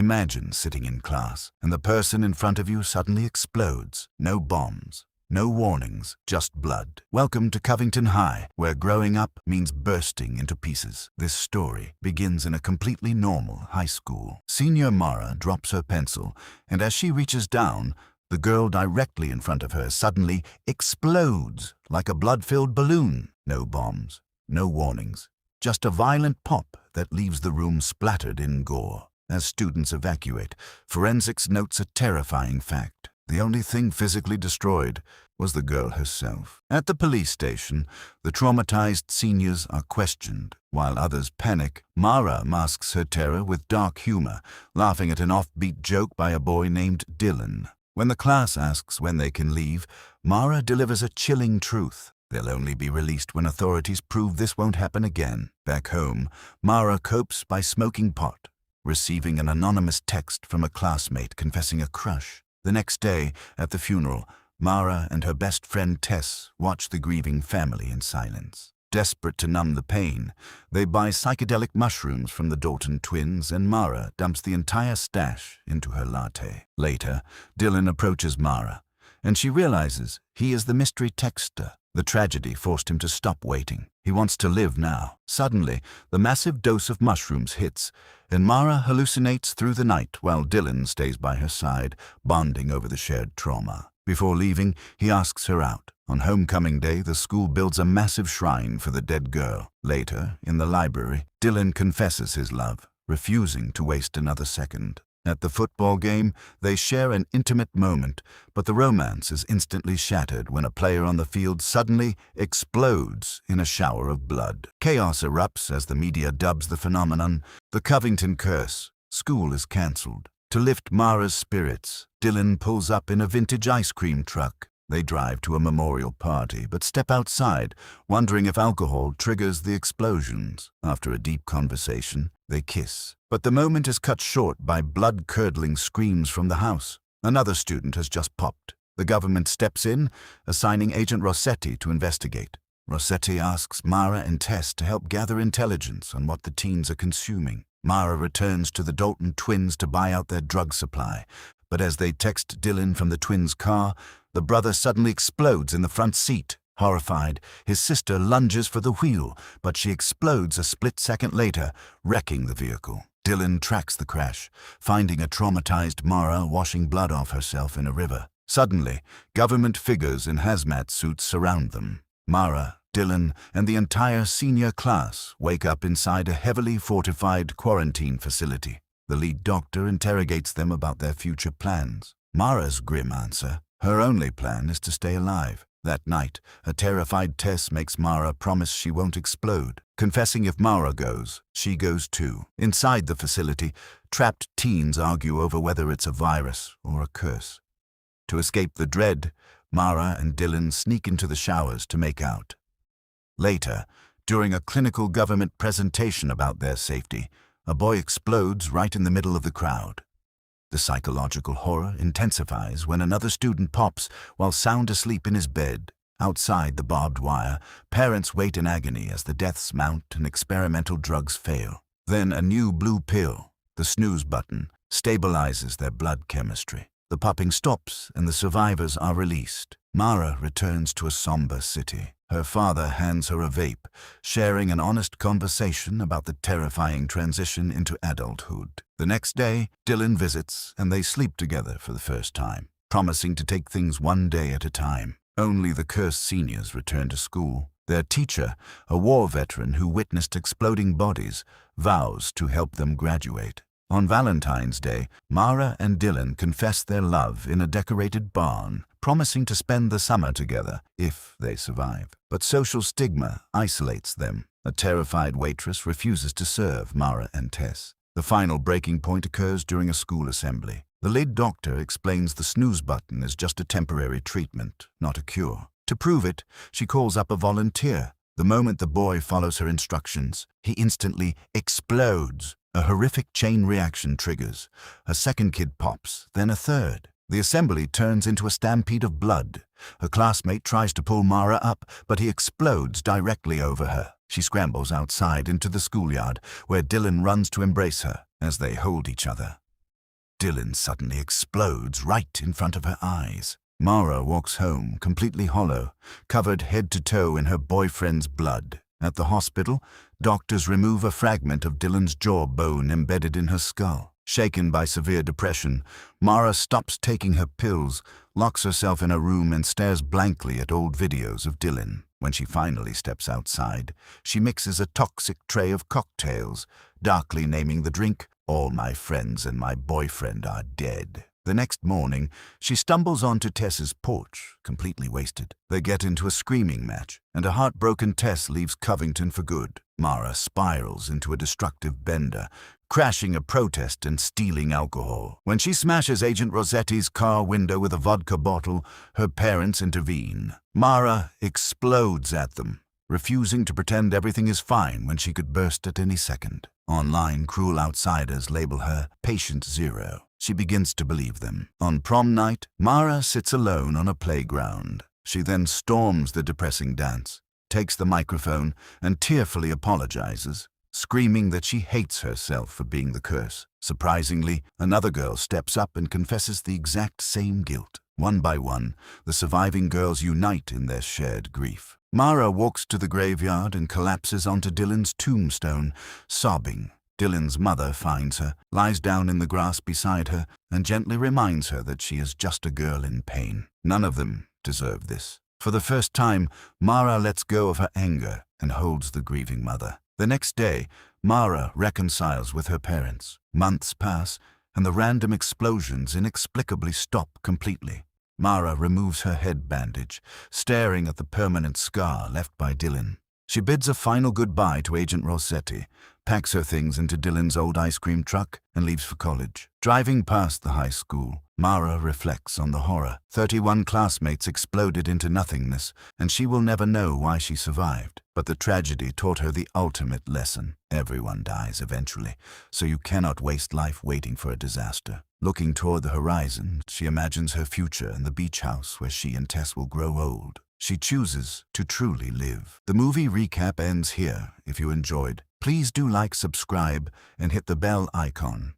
Imagine sitting in class, and the person in front of you suddenly explodes. No bombs, no warnings, just blood. Welcome to Covington High, where growing up means bursting into pieces. This story begins in a completely normal high school. Senior Mara drops her pencil, and as she reaches down, the girl directly in front of her suddenly explodes like a blood-filled balloon. No bombs, no warnings, just a violent pop that leaves the room splattered in gore. As students evacuate, forensics notes a terrifying fact. The only thing physically destroyed was the girl herself. At the police station, the traumatized seniors are questioned. While others panic, Mara masks her terror with dark humor, laughing at an offbeat joke by a boy named Dylan. When the class asks when they can leave, Mara delivers a chilling truth. They'll only be released when authorities prove this won't happen again. Back home, Mara copes by smoking pot, receiving an anonymous text from a classmate confessing a crush. The next day, at the funeral, Mara and her best friend Tess watch the grieving family in silence. Desperate to numb the pain, they buy psychedelic mushrooms from the Dalton twins, and Mara dumps the entire stash into her latte. Later, Dylan approaches Mara, and she realizes he is the mystery texter. The tragedy forced him to stop waiting. He wants to live now. Suddenly, the massive dose of mushrooms hits, and Mara hallucinates through the night while Dylan stays by her side, bonding over the shared trauma. Before leaving, he asks her out. On homecoming day, the school builds a massive shrine for the dead girl. Later, in the library, Dylan confesses his love, refusing to waste another second. At the football game, they share an intimate moment, but the romance is instantly shattered when a player on the field suddenly explodes in a shower of blood. Chaos erupts as the media dubs the phenomenon the Covington Curse. School is cancelled. To lift Mara's spirits, Dylan pulls up in a vintage ice cream truck. They drive to a memorial party, but step outside, wondering if alcohol triggers the explosions. After a deep conversation, they kiss. But the moment is cut short by blood-curdling screams from the house. Another student has just popped. The government steps in, assigning Agent Rossetti to investigate. Rossetti asks Mara and Tess to help gather intelligence on what the teens are consuming. Mara returns to the Dalton twins to buy out their drug supply. But as they text Dylan from the twins' car, the brother suddenly explodes in the front seat. Horrified, his sister lunges for the wheel, but she explodes a split second later, wrecking the vehicle. Dylan tracks the crash, finding a traumatized Mara washing blood off herself in a river. Suddenly, government figures in hazmat suits surround them. Mara, Dylan, and the entire senior class wake up inside a heavily fortified quarantine facility. The lead doctor interrogates them about their future plans. Mara's grim answer: her only plan is to stay alive. That night, a terrified Tess makes Mara promise she won't explode. Confessing if Mara goes, she goes too. Inside the facility, trapped teens argue over whether it's a virus or a curse. To escape the dread, Mara and Dylan sneak into the showers to make out. Later, during a clinical government presentation about their safety, a boy explodes right in the middle of the crowd. The psychological horror intensifies when another student pops while sound asleep in his bed. Outside the barbed wire, parents wait in agony as the deaths mount and experimental drugs fail. Then a new blue pill, the snooze button, stabilizes their blood chemistry. The popping stops and the survivors are released. Mara returns to a somber city. Her father hands her a vape, sharing an honest conversation about the terrifying transition into adulthood. The next day, Dylan visits, and they sleep together for the first time, promising to take things one day at a time. Only the cursed seniors return to school. Their teacher, a war veteran who witnessed exploding bodies, vows to help them graduate. On Valentine's Day, Mara and Dylan confess their love in a decorated barn, promising to spend the summer together if they survive. But social stigma isolates them. A terrified waitress refuses to serve Mara and Tess. The final breaking point occurs during a school assembly. The lead doctor explains the snooze button is just a temporary treatment, not a cure. To prove it, she calls up a volunteer. The moment the boy follows her instructions, he instantly explodes. A horrific chain reaction triggers. A second kid pops, then a third. The assembly turns into a stampede of blood. A classmate tries to pull Mara up, but he explodes directly over her. She scrambles outside into the schoolyard, where Dylan runs to embrace her as they hold each other. Dylan suddenly explodes right in front of her eyes. Mara walks home completely hollow, covered head to toe in her boyfriend's blood. At the hospital, doctors remove a fragment of Dylan's jawbone embedded in her skull. Shaken by severe depression, Mara stops taking her pills, locks herself in a room and stares blankly at old videos of Dylan. When she finally steps outside, she mixes a toxic tray of cocktails, darkly naming the drink, "All my friends and my boyfriend are dead." The next morning, she stumbles onto Tess's porch, completely wasted. They get into a screaming match, and a heartbroken Tess leaves Covington for good. Mara spirals into a destructive bender, crashing a protest and stealing alcohol. When she smashes Agent Rossetti's car window with a vodka bottle, her parents intervene. Mara explodes at them, refusing to pretend everything is fine when she could burst at any second. Online, cruel outsiders label her Patient Zero. She begins to believe them. On prom night, Mara sits alone on a playground. She then storms the depressing dance, takes the microphone, and tearfully apologizes, screaming that she hates herself for being the curse. Surprisingly, another girl steps up and confesses the exact same guilt. One by one, the surviving girls unite in their shared grief. Mara walks to the graveyard and collapses onto Dylan's tombstone, sobbing. Dylan's mother finds her, lies down in the grass beside her, and gently reminds her that she is just a girl in pain. None of them deserve this. For the first time, Mara lets go of her anger and holds the grieving mother. The next day, Mara reconciles with her parents. Months pass, and the random explosions inexplicably stop completely. Mara removes her head bandage, staring at the permanent scar left by Dylan. She bids a final goodbye to Agent Rossetti, packs her things into Dylan's old ice cream truck, and leaves for college. Driving past the high school, Mara reflects on the horror. 31 classmates exploded into nothingness, and she will never know why she survived. But the tragedy taught her the ultimate lesson. Everyone dies eventually, so you cannot waste life waiting for a disaster. Looking toward the horizon, she imagines her future in the beach house where she and Tess will grow old. She chooses to truly live. The movie recap ends here. If you enjoyed, please do like, subscribe, and hit the bell icon.